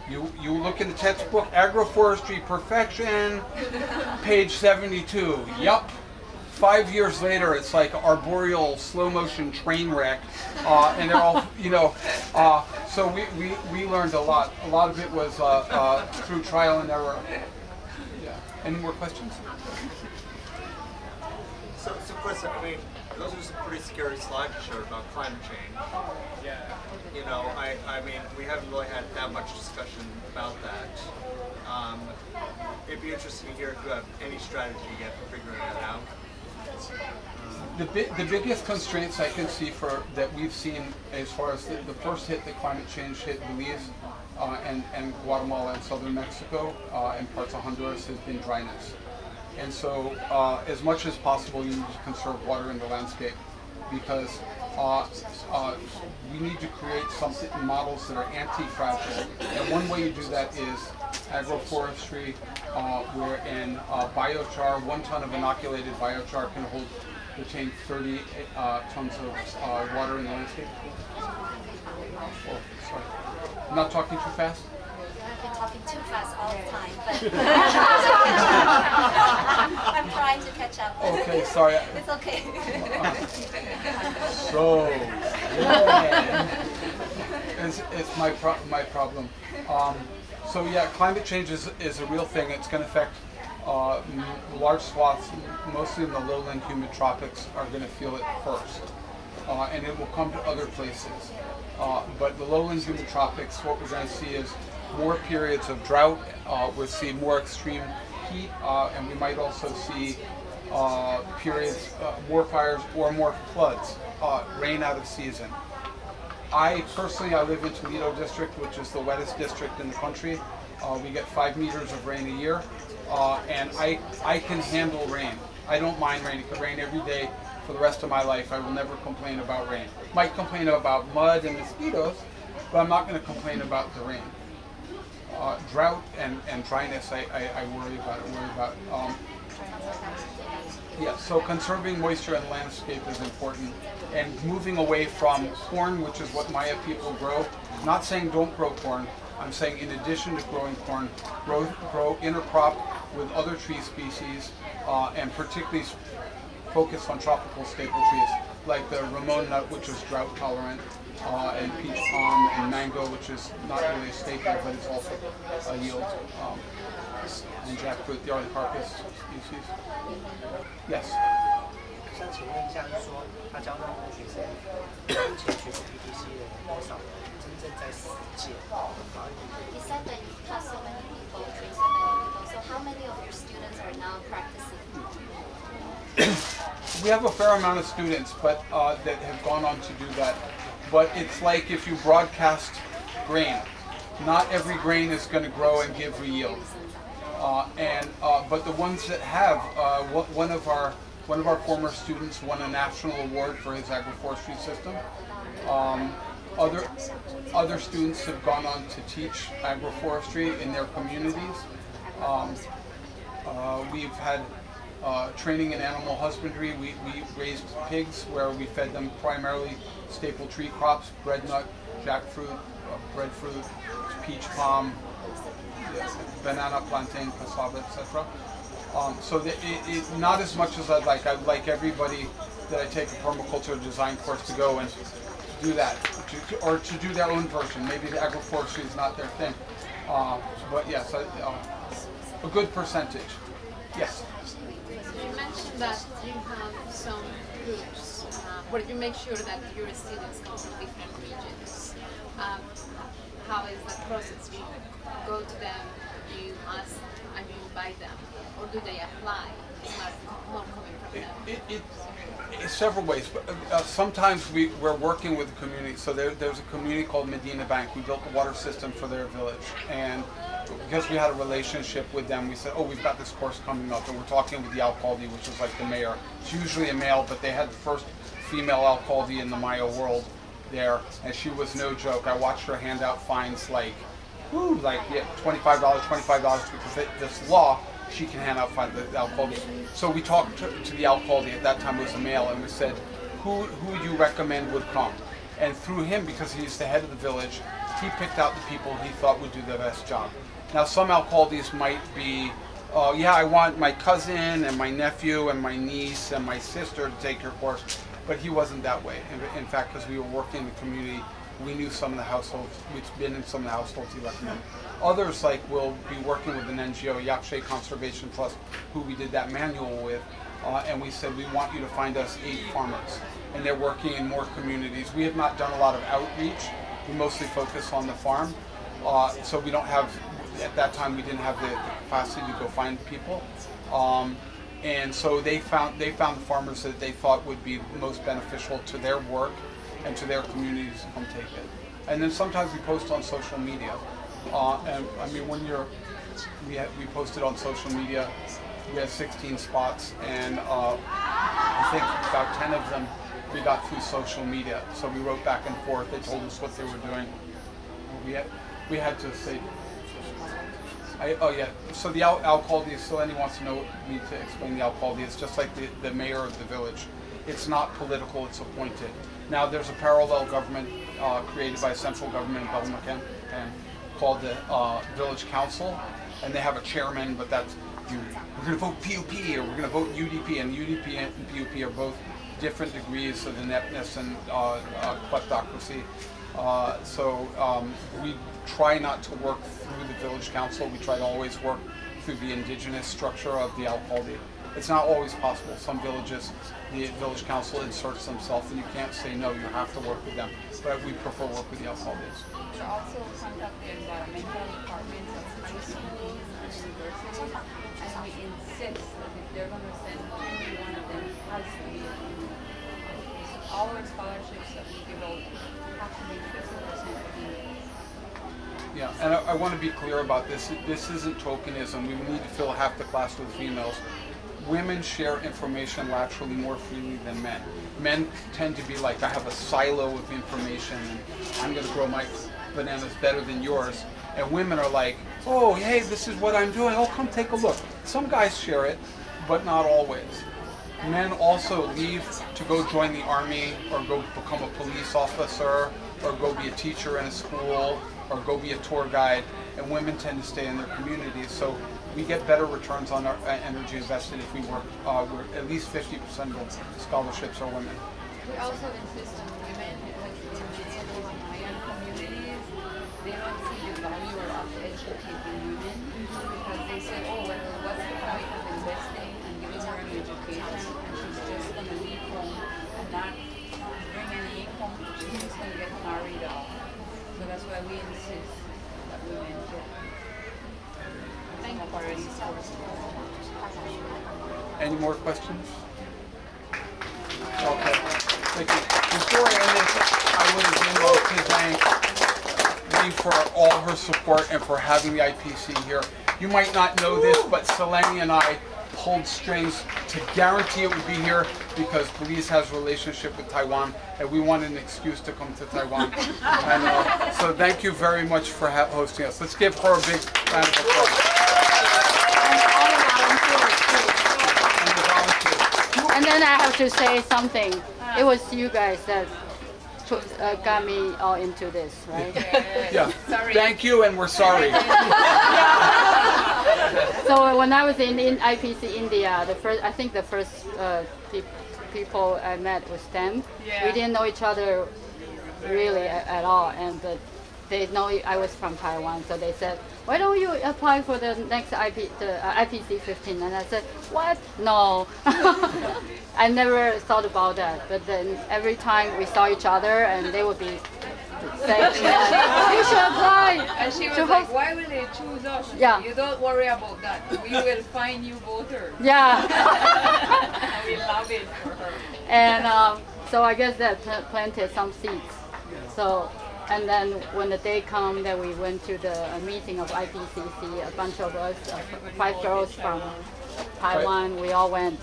[SPEAKER 2] you look in the textbook, Agroforestry Perfection, page 72. Yup. 5 years later, it's like arboreal slow motion train wreck, and they're all, you know. So we learned a lot. A lot of it was through trial and error. Yeah. Any more questions?
[SPEAKER 5] So Chris, I mean, those are some pretty scary slides you showed about climate change. Yeah. You know, I mean, we haven't really had that much discussion about that. It'd be interesting to hear if you have any strategy yet for figuring that out.
[SPEAKER 2] The biggest constraints I can see that we've seen as far as the first hit that climate change hit Belize and Guatemala and southern Mexico and parts of Honduras has been dryness. And so as much as possible you need to conserve water in the landscape, because we need to create models that are anti-fragile. And one way you do that is agroforestry, where in biochar, 1 ton of inoculated biochar can retain 30 tons of water in the landscape. Oh, sorry. I'm not talking too fast?
[SPEAKER 3] I've been talking too fast all the time, but I'm trying to catch up.
[SPEAKER 2] Okay, sorry.
[SPEAKER 3] It's okay.
[SPEAKER 2] So, yeah. It's my problem. So yeah, climate change is a real thing. It's going to affect large swaths, mostly in the lowland humid tropics, are going to feel it first. And it will come to other places. But the lowland humid tropics, what we're going to see is more periods of drought. We'll see more extreme heat, and we might also see periods, more fires or more floods, rain out of season. I live in Toledo District, which is the wettest district in the country. We get 5 meters of rain a year, and I can handle rain. I don't mind rain. It can rain every day for the rest of my life. I will never complain about rain. Might complain about mud and mosquitoes, but I'm not going to complain about the rain. Drought and dryness, I worry about. Yeah, so conserving moisture in the landscape is important, and moving away from corn, which is what Maya people grow. Not saying don't grow corn. I'm saying in addition to growing corn, grow intercrop with other tree species, and particularly focus on tropical staple trees like the Ramon nut, which is drought tolerant, and peach palm and mango, which is not really a staple, but it's also a yield. and jackfruit, the Artocarpus species. Yes.
[SPEAKER 8] 想请问一下，是说他教那么多学生，目前学习 PTC 的有多少人真正在实践？
[SPEAKER 3] You said that you taught so many people, trained so many people. So how many of your students are now practicing?
[SPEAKER 2] We have a fair amount of students, but that have gone on to do that. But it's like if you broadcast grain, not every grain is going to grow and give yield. But the ones that have, one of our former students won a national award for his agroforestry system. Other students have gone on to teach agroforestry in their communities. We've had training in animal husbandry. We raised pigs where we fed them primarily staple tree crops: breadnut, jackfruit, breadfruit, peach palm, banana, plantain, cassava, etc. So that it not as much as I'd like. I'd like everybody that I take a permaculture design course to go and do that, or to do their own version. Maybe the agroforestry is not their thing. But yes, a good percentage. Yes.
[SPEAKER 9] You mentioned that you have some groups where you make sure that your students come from different regions. How is the process? You go to them, you ask, and you invite them, or do they apply? It's not coming from them.
[SPEAKER 2] It's several ways. But sometimes we're working with the community. So there's a community called Medina Bank. We built a water system for their village, and because we had a relationship with them, we said, oh, we've got this course coming up, and we're talking with the alcalde, which is like the mayor. It's usually a male, but they had the first female alcalde in the Maya world there, and she was no joke. I watched her hand out fines like, $25, because this law, she can hand out fines, the alcalde. So we talked to the alcalde, at that time it was a male, and we said, who would you recommend would come? And through him, because he's the head of the village, he picked out the people he thought would do the best job. Now, some alcaldes might be, yeah, I want my cousin and my nephew and my niece and my sister to take your course, but he wasn't that way. In fact, because we were working in the community, we knew some of the households, we'd been in some of the households he recommended. Others, like, will be working with an NGO, Yakshe Conservation Trust, who we did that manual with, and we said, we want you to find us 8 farmers. And they're working in more communities. We have not done a lot of outreach. We mostly focus on the farm. So we don't have, at that time, we didn't have the capacity to go find people. And so they found farmers that they thought would be most beneficial to their work and to their communities to come take it. And then sometimes we post on social media. And I mean, we posted on social media. We had 16 spots, and I think about 10 of them we got through social media. So we wrote back and forth. They told us what they were doing. We had to say. So the alcalde, Celini wants to know me to explain the alcalde. It's just like the mayor of the village. It's not political, it's appointed. Now there's a parallel government created by central government in Belmacan and called the village council, and they have a chairman, but that's, we're going to vote PUP or we're going to vote UDP, and UDP and PUP are both different degrees of ineptness and kleptocracy. So we try not to work through the village council. We try to always work through the indigenous structure of the alcalde. It's not always possible. Some villages, the village council inserts themselves, and you can't say no, you have to work with them. But we prefer work with the alcaldes.
[SPEAKER 4] We also contact the environmental departments of high schools and universities, and we insist that if they're going to send only one of them, it has to be a female. All our scholarships that we give out have to be 50% female.
[SPEAKER 2] Yeah, and I want to be clear about this. This isn't tokenism. We need to fill half the class with females. Women share information laterally more freely than men. Men tend to be like, I have a silo of information, and I'm going to grow my bananas better than yours. And women are like, oh, hey, this is what I'm doing. Oh, come take a look. Some guys share it, but not always. Men also leave to go join the army, or go become a police officer, or go be a teacher in a school, or go be a tour guide, and women tend to stay in their communities. So we get better returns on our energy invested if we work. We're at least 50% of scholarships are women.
[SPEAKER 4] We also insist on women because in many of those Mayan communities, they don't see the value of educating women because they said That's why we insist that women have already sourced.
[SPEAKER 2] Any more questions? Okay, thank you. Before I end this, I would again like to thank Lee for all her support and for having the IPC here. You might not know this, but Celini and I pulled strings to guarantee it would be here because Belize has a relationship with Taiwan and we wanted an excuse to come to Taiwan. And, so thank you very much for hosting us. Let's give her a big round of applause.
[SPEAKER 10] And then I have to say something. It was you guys that got me all into this, right?
[SPEAKER 2] Yeah. Thank you, and we're sorry.
[SPEAKER 10] So when I was in IPC India, the first people I met was them.
[SPEAKER 4] Yeah.
[SPEAKER 10] We didn't know each other really at all, and they know I was from Taiwan, so they said, "Why don't you apply for the next IPC 15?" And I said, "What? No." I never thought about that. But then every time we saw each other, and they would be saying, "You should apply."
[SPEAKER 4] And she was like, "Why will they choose us?"
[SPEAKER 10] Yeah.
[SPEAKER 4] You don't worry about that. We will find you voters.
[SPEAKER 10] Yeah.
[SPEAKER 4] We love it for her.
[SPEAKER 10] And so I guess that planted some seeds. So, and then when the day came that we went to the meeting of IPCC, a bunch of us, 5 girls from Taiwan, we all went,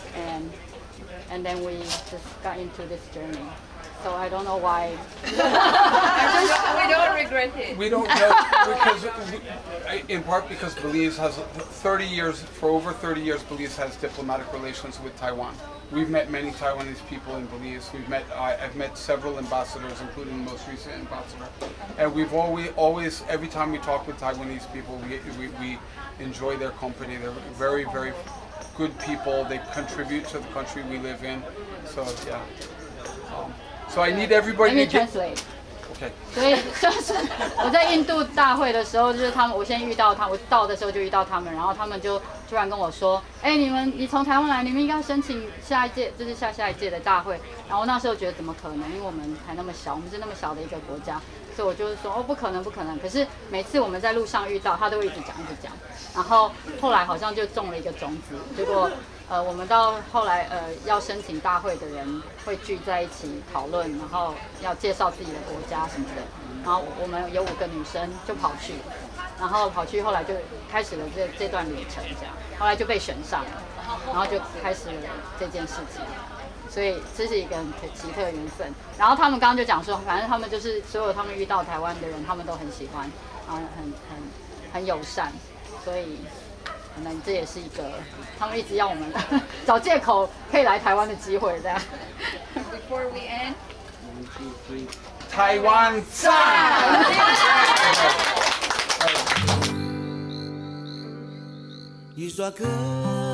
[SPEAKER 10] and then we just got into this journey. So I don't know why.
[SPEAKER 4] We don't regret it.
[SPEAKER 2] We don't know because, in part because Belize has 30 years, for over 30 years, Belize has diplomatic relations with Taiwan. We've met many Taiwanese people in Belize. I've met several ambassadors, including the most recent ambassador. And we've always, every time we talk with Taiwanese people, we enjoy their company. They're very, very good people. They contribute to the country we live in. So yeah. So I need everybody
[SPEAKER 10] Let me
[SPEAKER 2] to get.
[SPEAKER 10] translate.
[SPEAKER 2] Okay.
[SPEAKER 10] 所以就是我在印度大会的时候，就是他们，我先遇到他，我到的时候就遇到他们，然后他们就突然跟我说，哎，你从台湾来，你们应该申请下一届，就是下一届的大会。然后那时候觉得怎么可能，因为我们还那么小，我们是那么小的一个国家，所以我就是说，哦，不可能，不可能。可是每次我们在路上遇到，他都会一直讲。然后后来好像就种了一个种子，结果我们到后来要申请大会的人会聚在一起讨论，然后要介绍自己的国家什么的。然后我们有5个女生就跑去，然后后来就开始了这段旅程，这样，后来就被选上了，然后就开始了这件事情。所以这是一个很奇特的缘分。然后他们刚刚就讲说，反正他们就是所有他们遇到台湾的人，他们都很喜欢，然后很友善，所以可能这也是一个他们一直要我们找借口可以来台湾的机会，这样。
[SPEAKER 4] Before we end,
[SPEAKER 2] 台湾赞！
[SPEAKER 1] 一刷歌。